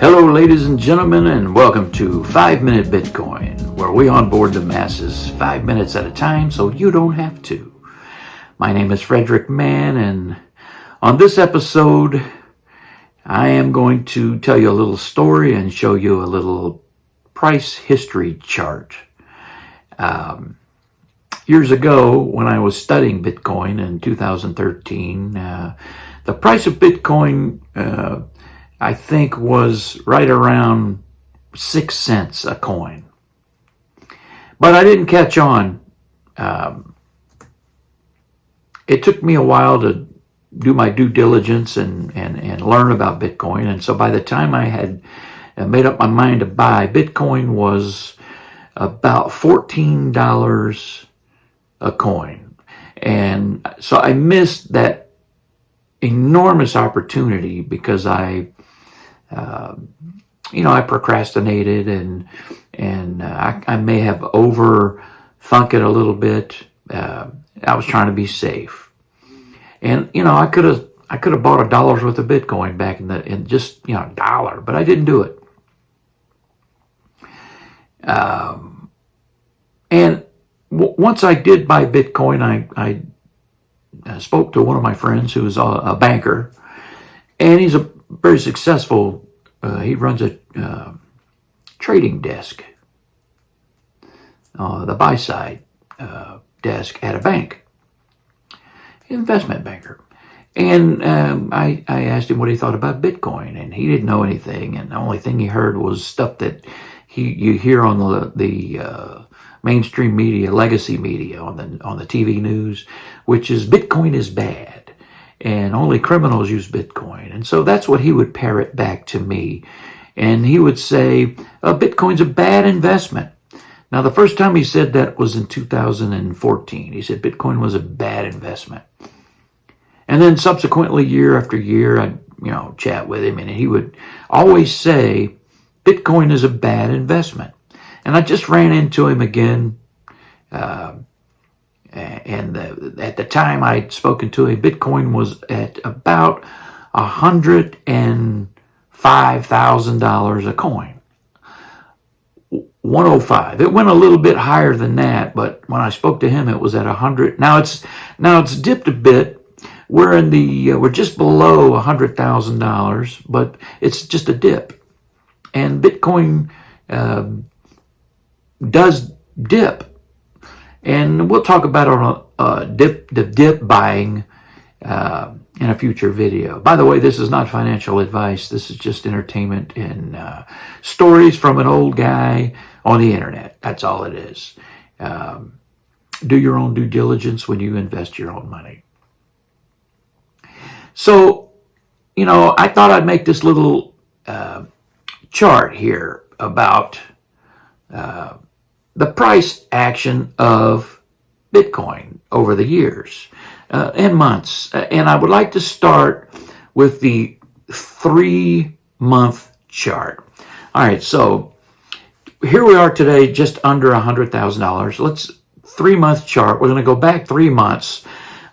Hello, ladies and gentlemen, and welcome to 5-Minute Bitcoin, where we onboard the masses 5 minutes at a time so you don't have to. My name is Frederick Mann, and on this episode, I am going to tell you a little story and show you a little price history chart. Years ago, when I was studying Bitcoin in 2013, the price of Bitcoin I think was right around 6 cents a coin. But I didn't catch on. It took me a while to do my due diligence and learn about Bitcoin. And so by the time I had made up my mind to buy, Bitcoin was about $14 a coin. And so I missed that enormous opportunity because I procrastinated and I may have overthunk it a little bit. I was trying to be safe, and I could have bought $1 worth of Bitcoin back in just $1, but I didn't do it. And once I did buy Bitcoin, I spoke to one of my friends who is a banker, and he's a very successful. He runs a trading desk, the buy side desk at a bank, investment banker. And I asked him what he thought about Bitcoin, and he didn't know anything. And the only thing he heard was stuff that you hear on the mainstream media, legacy media, on the TV news, which is Bitcoin is bad and only criminals use Bitcoin. And so that's what he would parrot back to me. And he would say, Bitcoin's a bad investment. Now, the first time he said that was in 2014. He said Bitcoin was a bad investment. And then subsequently, year after year, I'd chat with him, and he would always say, Bitcoin is a bad investment. And I just ran into him again, and at the time I'd spoken to him, Bitcoin was at about $105,000 a coin. 105. It went a little bit higher than that, but when I spoke to him, it was at 100. Now it's dipped a bit. We're just below $100,000, but it's just a dip. And Bitcoin does dip. And we'll talk about the dip buying in a future video. By the way, this is not financial advice. This is just entertainment and stories from an old guy on the internet. That's all it is. Do your own due diligence when you invest your own money. So, I thought I'd make this little chart here about the price action of Bitcoin over the years and months. And I would like to start with the 3-month chart. All right, so here we are today, just under $100,000. Let's 3-month chart. We're going to go back 3 months.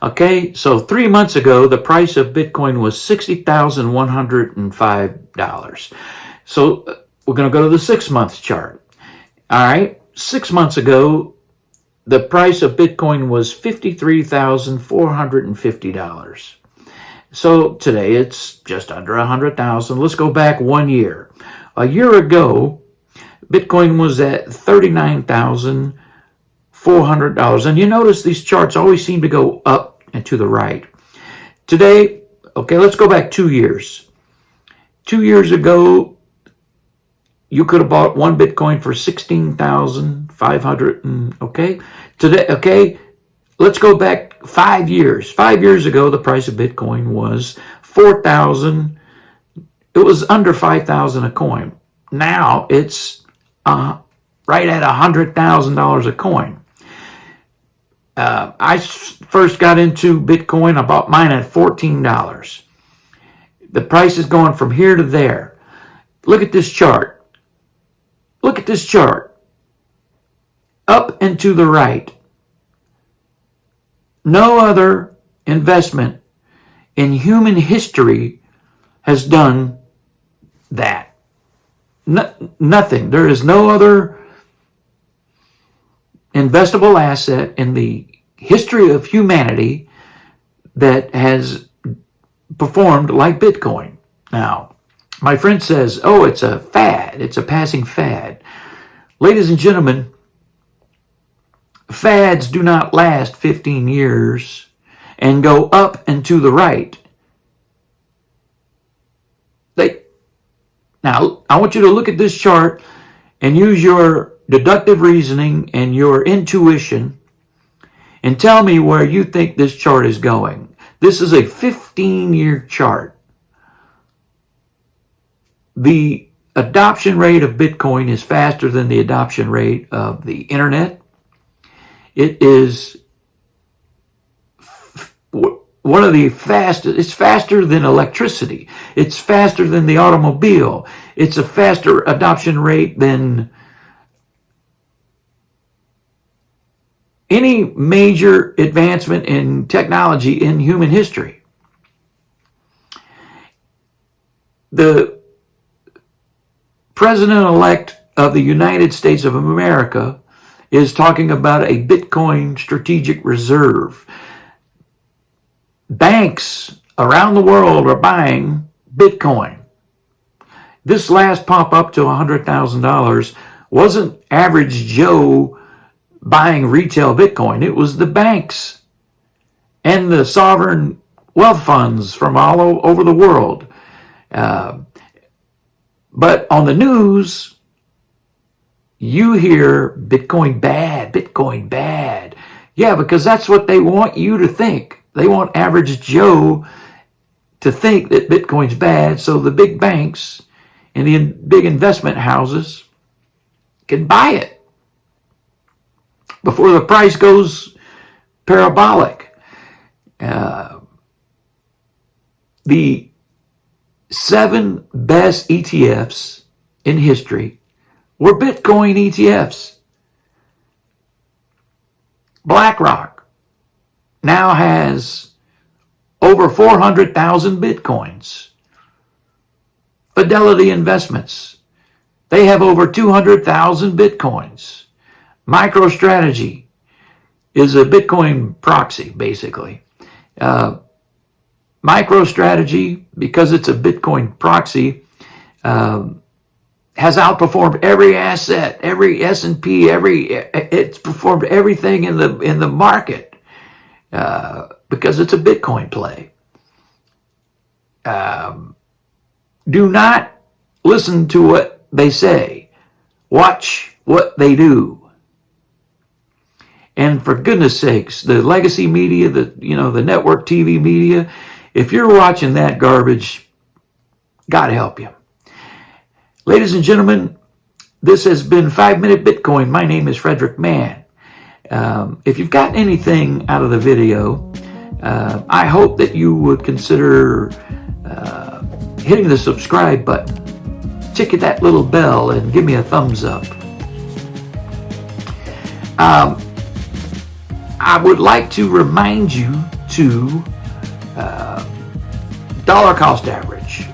Okay, so 3 months ago, the price of Bitcoin was $60,105. So we're going to go to the 6-month chart. All right. 6 months ago, the price of Bitcoin was $53,450. So today it's just under 100,000. Let's go back 1 year. A year ago, Bitcoin was at $39,400. And you notice these charts always seem to go up and to the right. Today, okay, let's go back 2 years. 2 years ago, you could have bought one Bitcoin for $16,500. Okay, today. Okay, let's go back 5 years. 5 years ago, the price of Bitcoin was $4,000. It was under $5,000 a coin. Now it's right at $100,000 a coin. I first got into Bitcoin. I bought mine at $14. The price is going from here to there. Look at this chart. Look at this chart. Up and to the right. No other investment in human history has done that. Nothing. There is no other investable asset in the history of humanity that has performed like Bitcoin. Now, my friend says, oh, it's a fad. It's a passing fad. Ladies and gentlemen, fads do not last 15 years and go up and to the right. Now, I want you to look at this chart and use your deductive reasoning and your intuition and tell me where you think this chart is going. This is a 15-year chart. The adoption rate of Bitcoin is faster than the adoption rate of the internet. It is one of the fastest. It's faster than electricity. It's faster than the automobile. It's a faster adoption rate than any major advancement in technology in human history. The President-elect of the United States of America is talking about a Bitcoin strategic reserve. Banks around the world are buying Bitcoin. This last pump up to $100,000 wasn't average Joe buying retail Bitcoin. It was the banks and the sovereign wealth funds from all over the world. But on the news, you hear Bitcoin bad, Bitcoin bad. Yeah, because that's what they want you to think. They want average Joe to think that Bitcoin's bad, so the big banks and the big investment houses can buy it before the price goes parabolic. The 7 best ETFs in history were Bitcoin ETFs. BlackRock now has over 400,000 Bitcoins. Fidelity Investments, they have over 200,000 Bitcoins. MicroStrategy is a Bitcoin proxy, basically. MicroStrategy, because it's a Bitcoin proxy, has outperformed every asset, every S&P, it's performed everything in the market because it's a Bitcoin play. Do not listen to what they say. Watch what they do. And for goodness sakes, the legacy media, the network TV media, if you're watching that garbage, God help you. Ladies and gentlemen, this has been 5 Minute Bitcoin. My name is Frederick Mann. If you've gotten anything out of the video, I hope that you would consider hitting the subscribe button, tick that little bell, and give me a thumbs up. I would like to remind you to dollar cost average,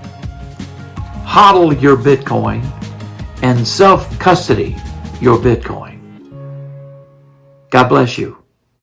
hodl your Bitcoin, and self-custody your Bitcoin. God bless you.